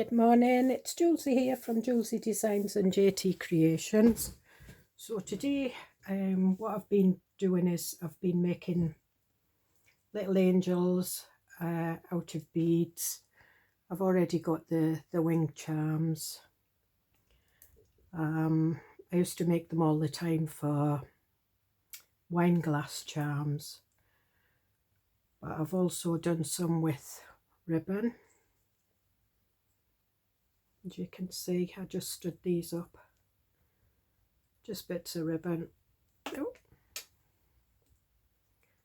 Good morning, it's Joolse here from Joolsedesigns and JT Creations. So today what I've been doing is I've been making little angels out of beads. I've already got the wing charms. I used to make them all the time for wine glass charms, but I've also done some with ribbon. As you can see, I just stood these up, just bits of ribbon. Oh.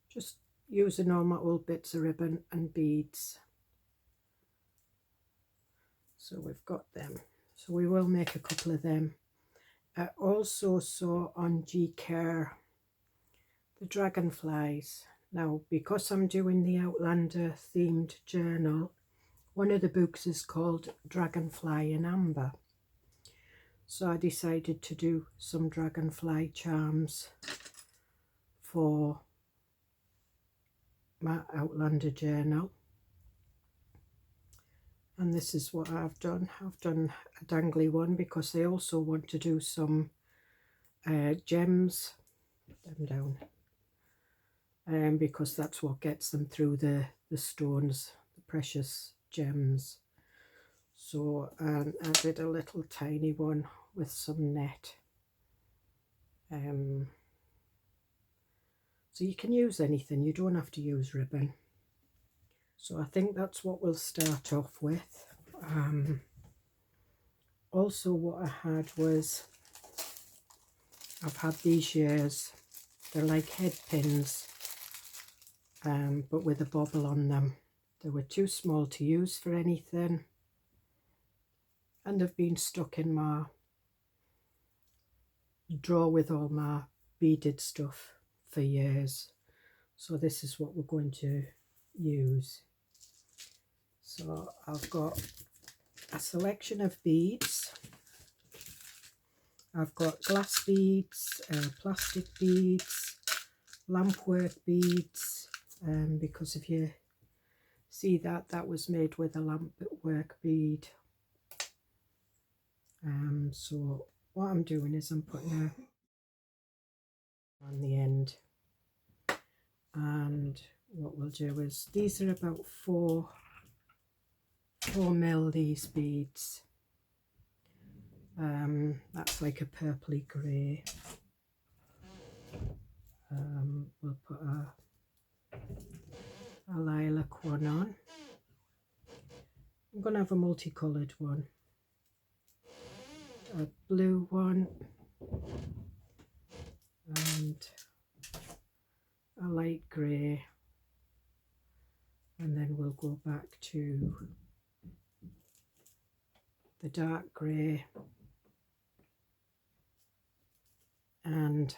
Just using all my old bits of ribbon and beads. So we've got them, so we will make a couple of them. I also saw on GCare the Dragonflies. Now, because I'm doing the Outlander themed journal, one of the books is called Dragonfly in Amber. So I decided to do some dragonfly charms for my Outlander journal. And this is what I've done. I've done a dangly one because I also want to do some gems. Put them down. Because that's what gets them through the stones, the precious gems. So I did a little tiny one with some net. So you can use anything, you don't have to use ribbon. So I think that's what we'll start off with. Also what I had was, I've had these years, they're like head pins, but with a bobble on them. They were too small to use for anything, and they've been stuck in my drawer with all my beaded stuff for years. So this is what we're going to use. So I've got a selection of beads. I've got glass beads, plastic beads, lampwork beads, because if you see that, that was made with a lampwork bead. So what I'm doing is I'm putting a on the end, and what we'll do is, these are about 4 mil, these beads. That's like a purpley grey. We'll put a lilac one on. I'm going to have a multicoloured one, a blue one, and a light grey, and then we'll go back to the dark grey and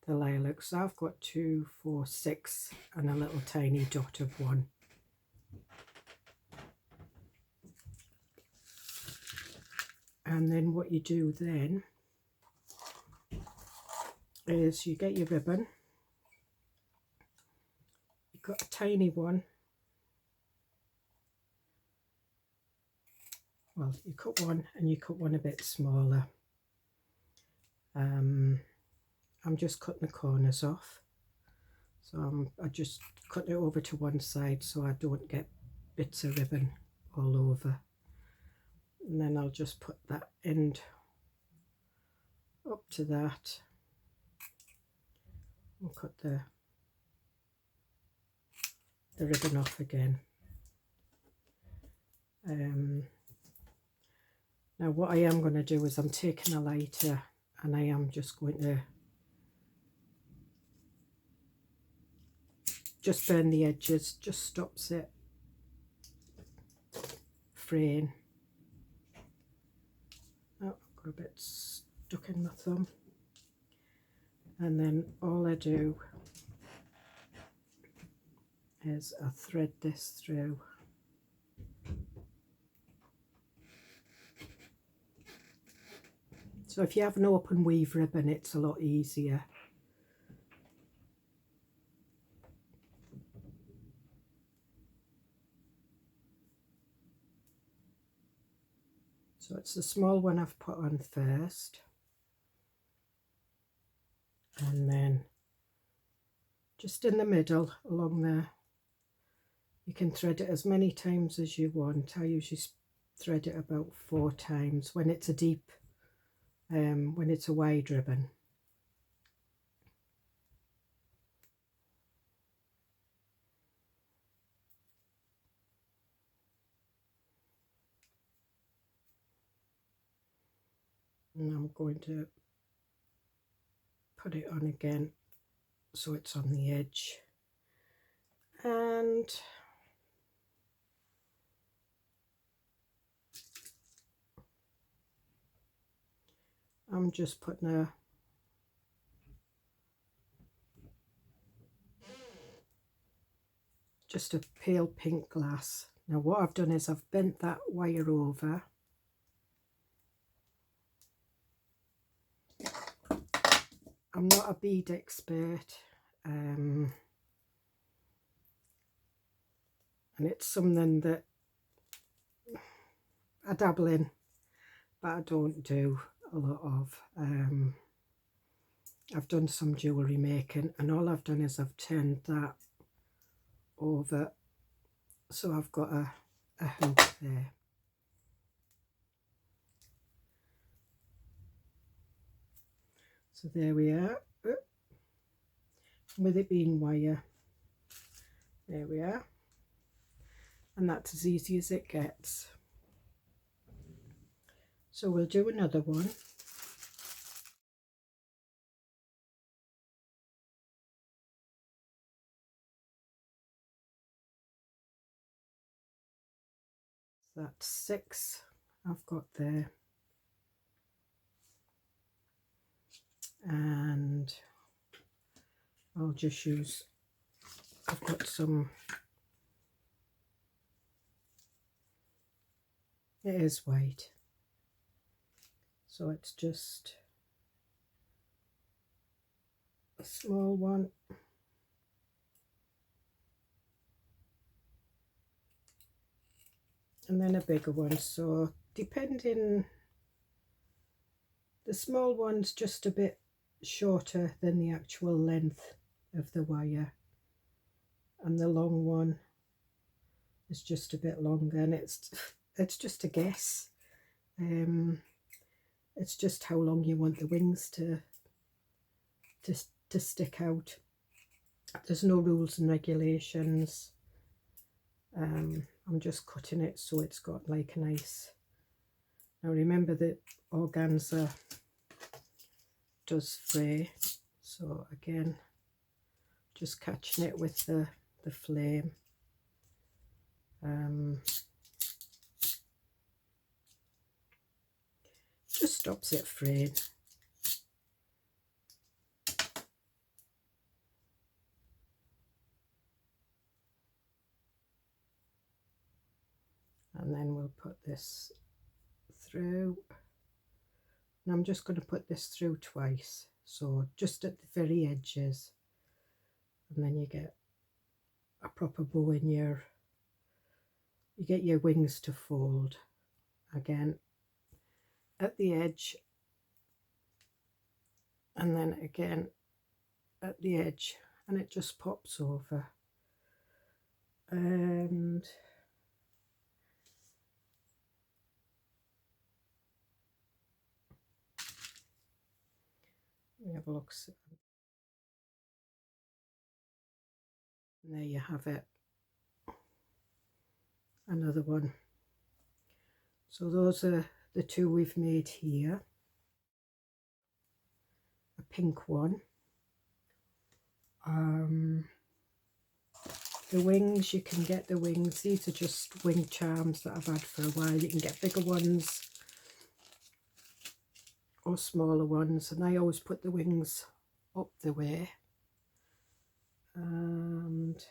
the lilac. So I've got 2, 4, 6 and a little tiny dot of one. And then what you do then is you get your ribbon. You've got a tiny one. Well, you cut one and you cut one a bit smaller. I'm just cutting the corners off. So I just cut it over to one side so I don't get bits of ribbon all over. And then I'll just put that end up to that and cut the ribbon off again. Now what I am going to do is I'm taking a lighter and I am just going to just burn the edges, just stops it fraying. Oh, I've got a bit stuck in my thumb. And then all I do is I thread this through. So if you have an open weave ribbon, it's a lot easier. So it's the small one I've put on first, and then just in the middle along there, you can thread it as many times as you want. I usually thread it about 4 times when it's a deep, when it's a wide ribbon. And I'm going to put it on again so it's on the edge, and I'm just putting a pale pink glass. Now what I've done is I've bent that wire over, I'm not a bead expert, and it's something that I dabble in, but I don't do a lot of. I've done some jewellery making, and all I've done is I've turned that over, so I've got a hoop there. So there we are, with it being wire, there we are, and that's as easy as it gets. So we'll do another one. That's 6 I've got there, and I'll just use, I've got some, it is white, so it's just a small one, and then a bigger one. So depending, the small one's just a bit shorter than the actual length of the wire, and the long one is just a bit longer, and it's just a guess. It's just how long you want the wings to stick out. There's no rules and regulations. I'm just cutting it so it's got like a nice, now remember that organza does fray, so again just catching it with the flame. Just stops it fraying. And then we'll put this through, and I'm just going to put this through twice, so just at the very edges, and then you get a proper bow in your, you get your wings to fold again at the edge, and then again at the edge, and it just pops over. And let me have a look. And there you have it, another one. So those are the 2 we've made here. A pink one. The wings, you can get the wings, these are just wing charms that I've had for a while. You can get bigger ones or smaller ones, and I always put the wings up the way. And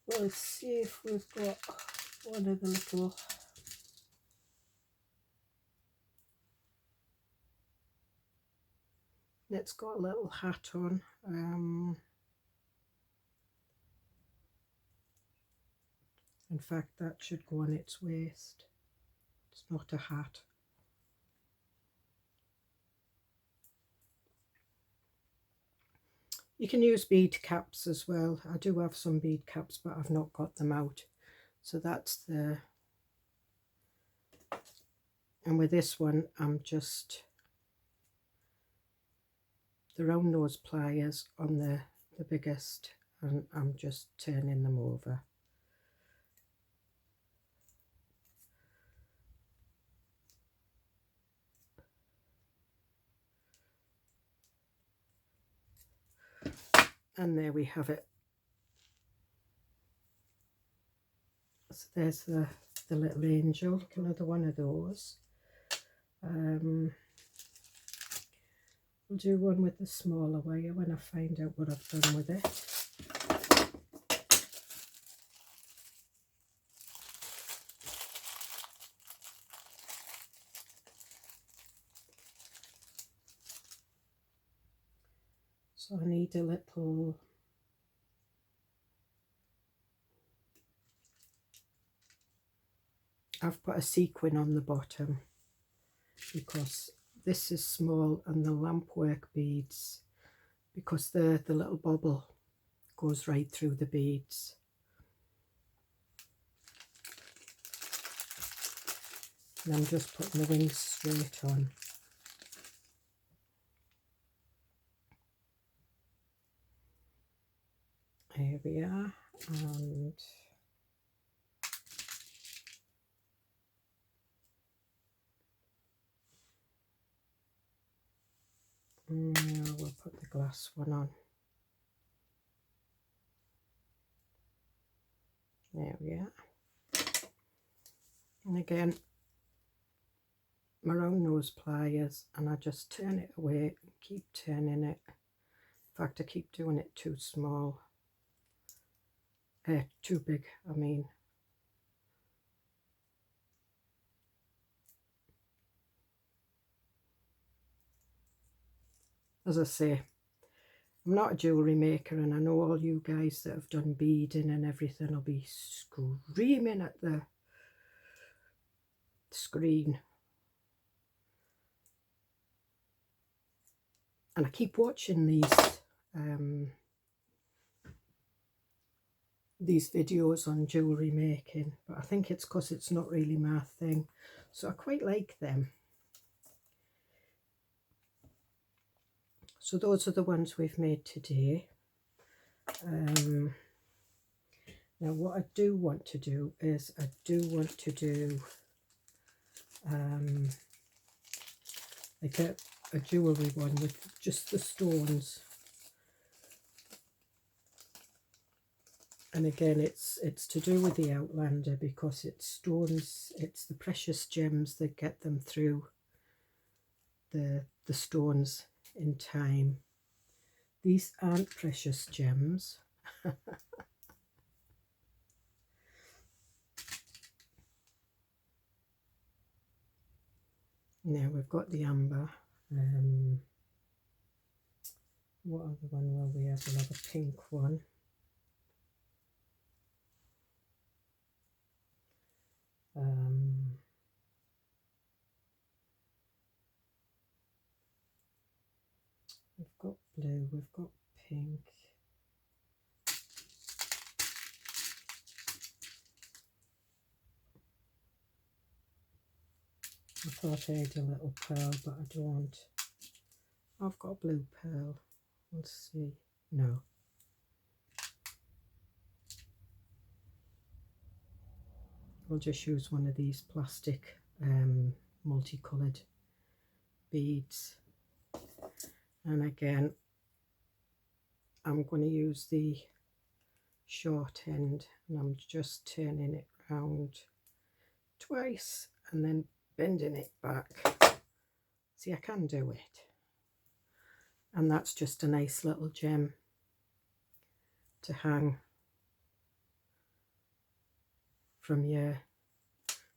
we'll see if we've got one of the little, it's got a little hat on. In fact, that should go on its waist. It's not a hat. You can use bead caps as well. I do have some bead caps, but I've not got them out. So that's the... And with this one, I'm just the round nose pliers on the biggest, and I'm just turning them over. And there we have it. So there's the little angel, another one of those. We'll do one with the smaller wire when I find out what I've done with it. So I need a little... I've put a sequin on the bottom because this is small, and the lampwork beads, because the little bobble goes right through the beads. And I'm just putting the wings straight on. Here we are, and now we'll put the glass one on. There we are. And again, my round nose pliers, and I just turn it away and keep turning it. In fact, I keep doing it too small. Too big, I mean. As I say, I'm not a jewellery maker, and I know all you guys that have done beading and everything will be screaming at the screen. And I keep watching these videos on jewellery making, but I think it's because it's not really my thing, so I quite like them. So those are the ones we've made today. Now what I do want to do is I do want to do like a jewellery one with just the stones. And again, it's to do with the Outlander, because it's stones, it's the precious gems that get them through the stones in time. These aren't precious gems. Now we've got the amber. What other one will we have? We'll have a pink one. We've got blue, we've got pink. I thought I had a little pearl, but I don't. I've got a blue pearl. Let's see. No. We'll just use one of these plastic multicoloured beads. And again, I'm going to use the short end, and I'm just turning it round twice and then bending it back. See, I can do it. And that's just a nice little gem to hang from your...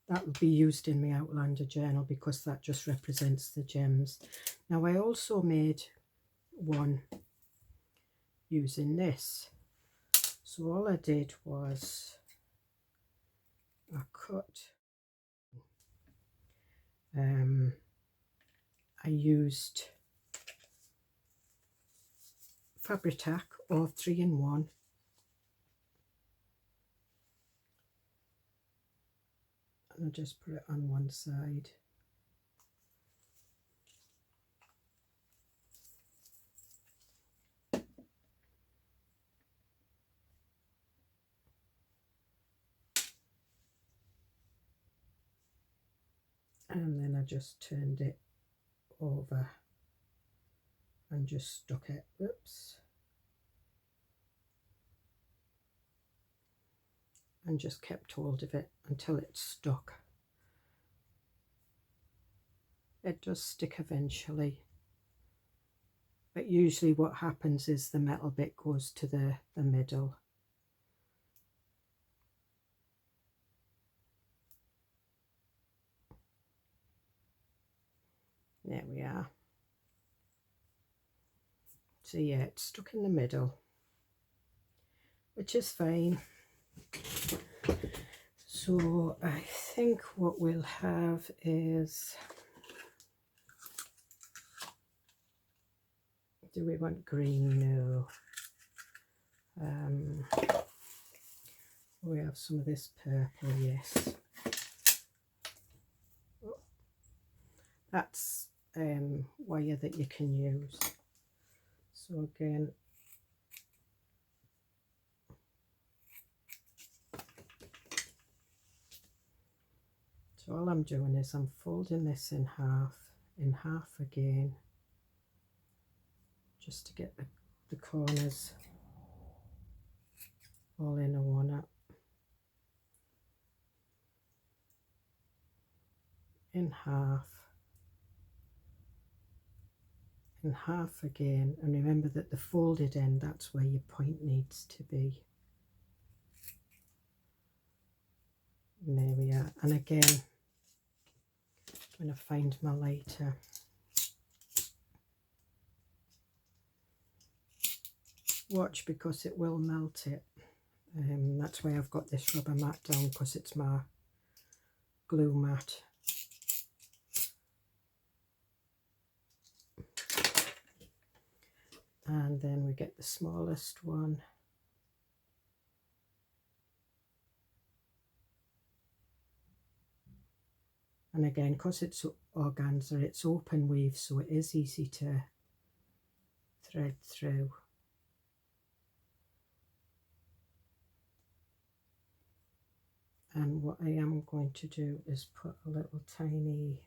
That will be used in my Outlander journal, because that just represents the gems. Now I also made one using this. So all I did was I cut. I used Fabri-Tac or 3-in-1. And I'll just put it on one side. And then I just turned it over and just stuck it. Oops. And just kept hold of it until it stuck. It does stick eventually, but usually what happens is the metal bit goes to the middle. There we are. So yeah, it's stuck in the middle, which is fine. So I think what we'll have is, do we want green? No. We have some of this purple, yes. That's wire that you can use. So again, so all I'm doing is I'm folding this in half again, just to get the corners all in a one up. In half again, and remember that the folded end, that's where your point needs to be. And there we are. And again, I'm going to find my lighter. Watch, because it will melt it. That's why I've got this rubber mat down, because it's my glue mat. And then we get the smallest one. And again, because it's organza, it's open weave, so it is easy to thread through. And what I am going to do is put a little tiny,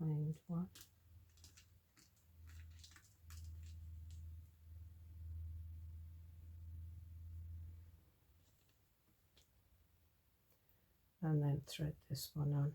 find what, and then thread this one on.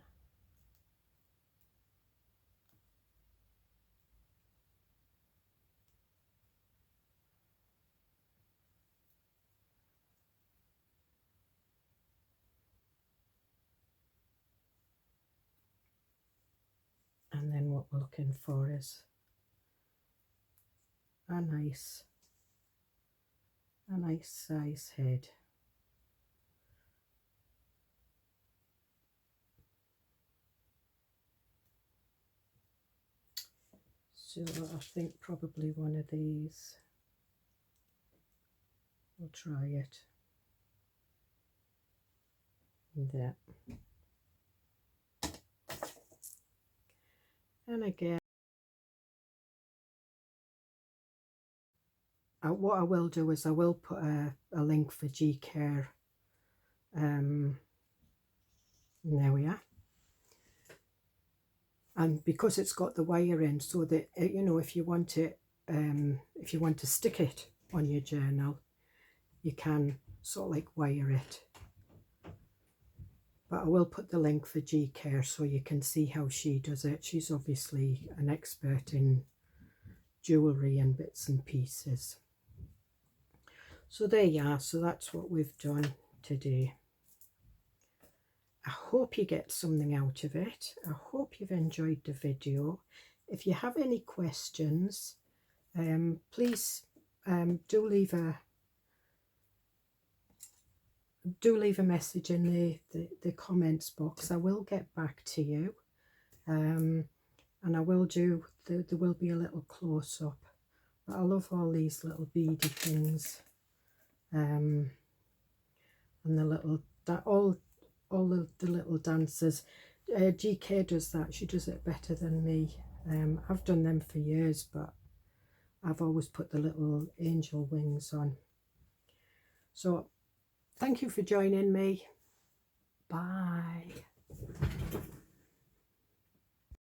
And then what we're looking for is a nice size head. So I think probably one of these. We'll try it. There. And again, what I will do is I will put a link for G-Care. And there we are. And because it's got the wire in, so that you know, if you want it, if you want to stick it on your journal, you can sort of like wire it. But I will put the link for G-Care so you can see how she does it. She's obviously an expert in jewellery and bits and pieces. So there you are. So that's what we've done today. I hope you get something out of it. I hope you've enjoyed the video. If you have any questions, please do leave do leave a message in the comments box. I will get back to you, and I will do, there will be a little close-up. But I love all these little beady things, and the little, all the little dancers. GK does that. She does it better than me. I've done them for years, but I've always put the little angel wings on. So thank you for joining me. Bye.